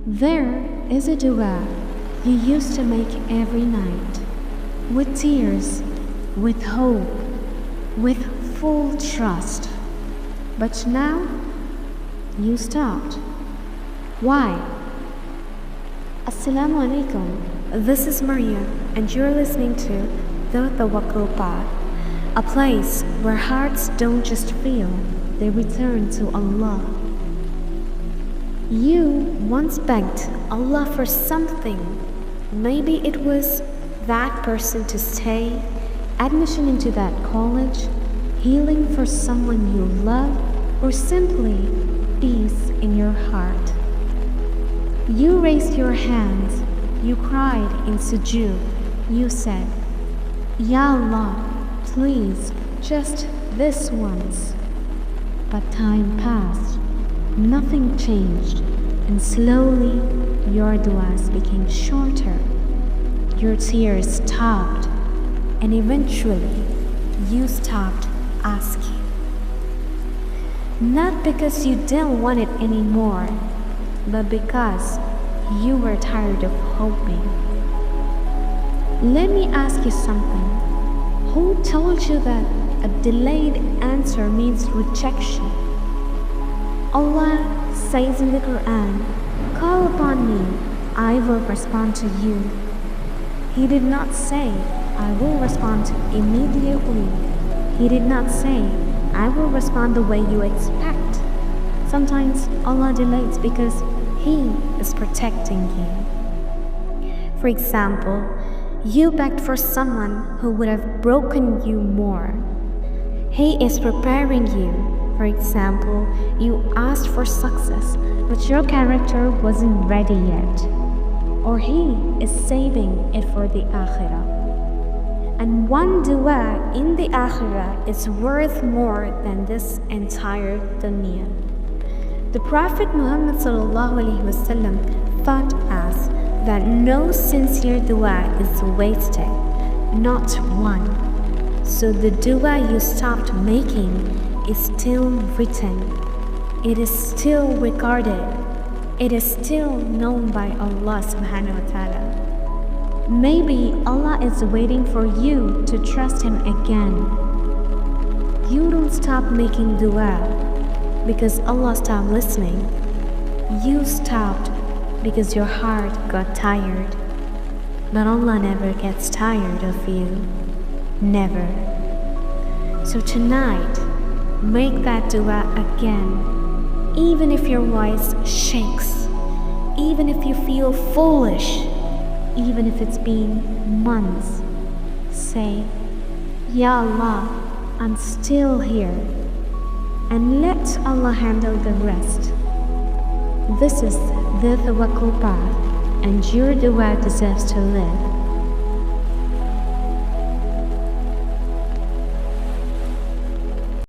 There is a dua you used to make every night, with tears, with hope, with full trust. But now, you stopped. Why? Assalamu alaikum. This is Maria, and you're listening to the Tawakkul Path, a place where hearts don't just feel, they return to Allah. You once begged Allah for something. Maybe it was that person to stay, admission into that college, healing for someone you love, or simply peace in your heart. You raised your hands, you cried in sujood, you said, Ya Allah, please, just this once. But time passed, nothing changed, and slowly your duas became shorter. Your tears stopped, and eventually you stopped asking. Not because you didn't want it anymore, but because you were tired of hoping. Let me ask you something. Who told you that a delayed answer means rejection? Allah says in the Quran, "Call upon me, I will respond to you." He did not say, "I will respond immediately." He did not say, "I will respond the way you expect." Sometimes Allah delays because He is protecting you. For example, you begged for someone who would have broken you more. He is preparing you. For example, you asked for success, but your character wasn't ready yet. Or He is saving it for the Akhirah. And one dua in the Akhirah is worth more than this entire dunya. The Prophet Muhammad ﷺ taught us that no sincere dua is wasted, not one. So the dua you stopped making is still written. It is still recorded. It is still known by Allah subhanahu wa ta'ala. Maybe Allah is waiting for you to trust Him again. You don't stop making dua because Allah stopped listening. You stopped because your heart got tired. But Allah never gets tired of you. Never. So tonight, make that dua again. Even if your voice shakes, even if you feel foolish, even if it's been months, say, Ya Allah, I'm still here. And let Allah handle the rest. This is the Tawakkul Path, and your dua deserves to live.